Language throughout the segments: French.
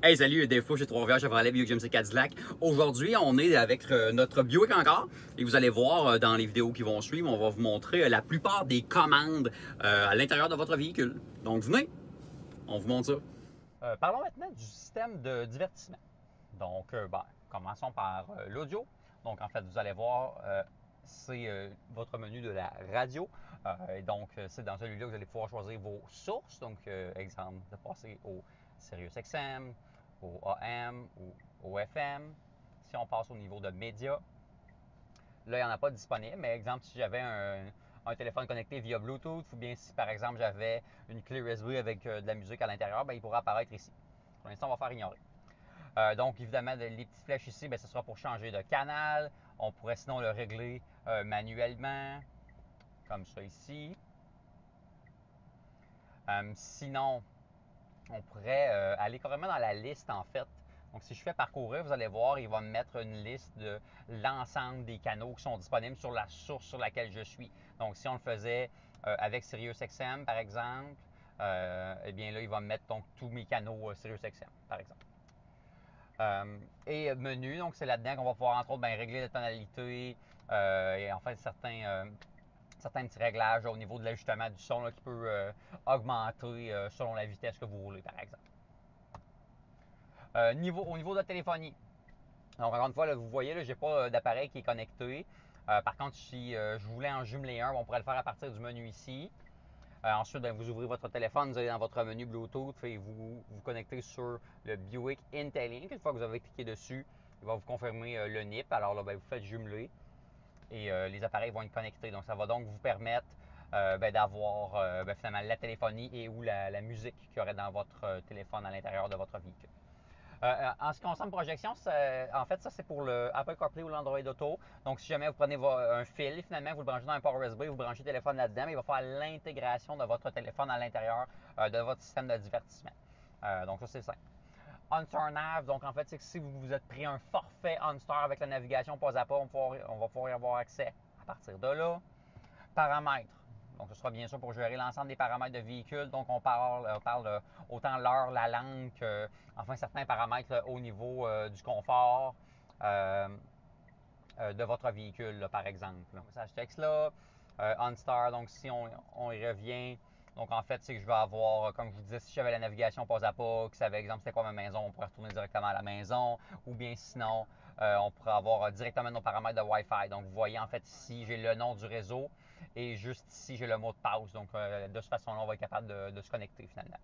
Hey, salut, Dave Fou chez Trois-Rivières Chevrolet Buick GMC Cadillac. Aujourd'hui, on est avec notre Buick encore et vous allez voir dans les vidéos qui vont suivre, on va vous montrer la plupart des commandes à l'intérieur de votre véhicule. Donc venez, on vous montre ça. Parlons maintenant du système de divertissement. Donc, commençons par l'audio. Donc, en fait, vous allez voir, c'est votre menu de la radio. Et donc, c'est dans celui-là que vous allez pouvoir choisir vos sources. Donc, exemple, de passer au SiriusXM, au AM ou au FM. Si on passe au niveau de médias, là, il n'y en a pas disponible. Mais exemple, si j'avais un téléphone connecté via Bluetooth ou bien si, par exemple, j'avais une clé USB avec de la musique à l'intérieur, il pourrait apparaître ici. Pour l'instant, on va faire ignorer. Donc, évidemment, les petites flèches ici, ce sera pour changer de canal. On pourrait sinon le régler manuellement, comme ça ici. Sinon, on pourrait aller carrément dans la liste, en fait. Donc, si je fais parcourir, vous allez voir, il va me mettre une liste de l'ensemble des canaux qui sont disponibles sur la source sur laquelle je suis. Donc, si on le faisait avec SiriusXM, par exemple, eh bien là, il va me mettre donc tous mes canaux SiriusXM, par exemple. Et menu, donc c'est là-dedans qu'on va pouvoir entre autres régler la tonalité et en fait certains petits réglages au niveau de l'ajustement du son là, qui peut augmenter selon la vitesse que vous roulez par exemple. Au niveau de la téléphonie, donc encore une fois, là, vous voyez, je n'ai pas d'appareil qui est connecté. Par contre, si je voulais en jumeler un, on pourrait le faire à partir du menu ici. Ensuite, vous ouvrez votre téléphone, vous allez dans votre menu Bluetooth et vous vous connectez sur le Buick Intelink. Une fois que vous avez cliqué dessus, il va vous confirmer le NIP. Alors là, vous faites jumeler et les appareils vont être connectés. Donc, ça va donc vous permettre d'avoir finalement la téléphonie et ou la musique qu'il y aurait dans votre téléphone à l'intérieur de votre véhicule. En ce qui concerne projection, en fait, ça c'est pour le Apple CarPlay ou l'Android Auto. Donc, si jamais vous prenez un fil, finalement, vous le branchez dans un port USB, vous branchez le téléphone là-dedans, il va faire l'intégration de votre téléphone à l'intérieur de votre système de divertissement. Donc, ça c'est simple. OnStar Nav, donc en fait, c'est que si vous vous êtes pris un forfait OnStar avec la navigation pas à pas, on va pouvoir y avoir accès à partir de là. Paramètres. Donc, ce sera bien sûr pour gérer l'ensemble des paramètres de véhicule. Donc, on parle autant l'heure, la langue que, enfin, certains paramètres au niveau du confort de votre véhicule, là, par exemple. Message texte là, OnStar, donc si on y revient, donc en fait, c'est que je vais avoir, comme je vous disais, si j'avais la navigation pas à pas, qui savait, exemple, c'était quoi ma maison, on pourrait retourner directement à la maison, ou bien sinon, on pourrait avoir directement nos paramètres de Wi-Fi. Donc, vous voyez, en fait, ici, j'ai le nom du réseau et juste ici, j'ai le mot de passe. Donc, de cette façon-là, on va être capable de se connecter finalement.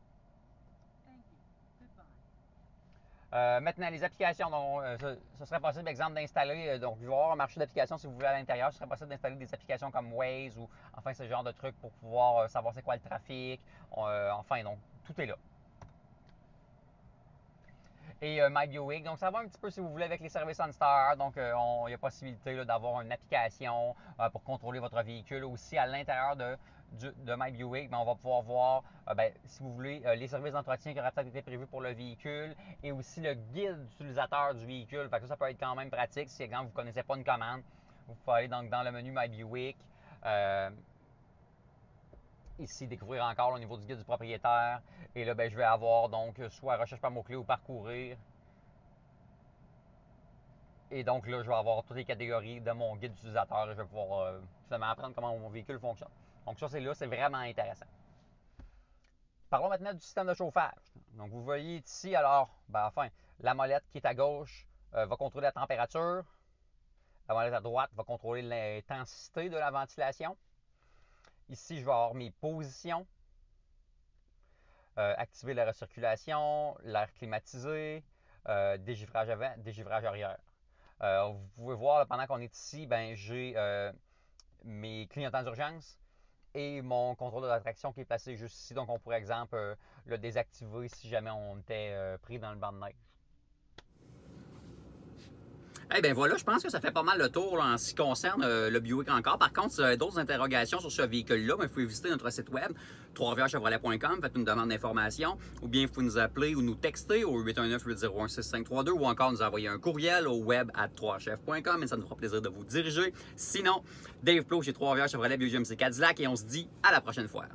Maintenant, les applications, donc, ce serait possible, exemple, d'installer, donc, il va y avoir un marché d'applications si vous voulez à l'intérieur, ce serait possible d'installer des applications comme Waze ou, enfin, ce genre de trucs pour pouvoir savoir c'est quoi le trafic. Enfin, donc, tout est là. Et My Buick, donc ça va un petit peu si vous voulez avec les services OnStar. Donc, il y a possibilité d'avoir une application pour contrôler votre véhicule. Aussi, à l'intérieur de My Buick, on va pouvoir voir, si vous voulez, les services d'entretien qui auraient peut-être été prévus pour le véhicule et aussi le guide d'utilisateur du véhicule. Fait que ça peut être quand même pratique. Si, exemple, vous ne connaissez pas une commande, vous pouvez aller donc dans le menu My Buick. Ici, découvrir encore au niveau du guide du propriétaire. Et là, je vais avoir donc soit recherche par mots-clés ou parcourir. Et donc là, je vais avoir toutes les catégories de mon guide d'utilisateur et je vais pouvoir finalement apprendre comment mon véhicule fonctionne. Donc ça, c'est vraiment intéressant. Parlons maintenant du système de chauffage. Donc vous voyez ici, alors, la molette qui est à gauche va contrôler la température. La molette à droite va contrôler l'intensité de la ventilation. Ici, je vais avoir mes positions. Activer la recirculation, l'air climatisé, dégivrage avant, dégivrage arrière. Vous pouvez voir, là, pendant qu'on est ici, j'ai mes clignotants d'urgence et mon contrôle de la traction qui est placé juste ici. Donc, on pourrait, exemple, le désactiver si jamais on était pris dans le banc de neige. Eh bien voilà, je pense que ça fait pas mal le tour là, en ce qui concerne le Buick encore. Par contre, si vous avez d'autres interrogations sur ce véhicule-là, vous pouvez visiter notre site web, troisrivièreschevrolet.com, faites une demande d'information, ou bien vous pouvez nous appeler ou nous texter au 819-801-6532 ou encore nous envoyer un courriel au web@3chef.com et ça nous fera plaisir de vous diriger. Sinon, Dave Plot chez Trois-Rivières Chevrolet Buick GMC Cadillac et on se dit à la prochaine fois.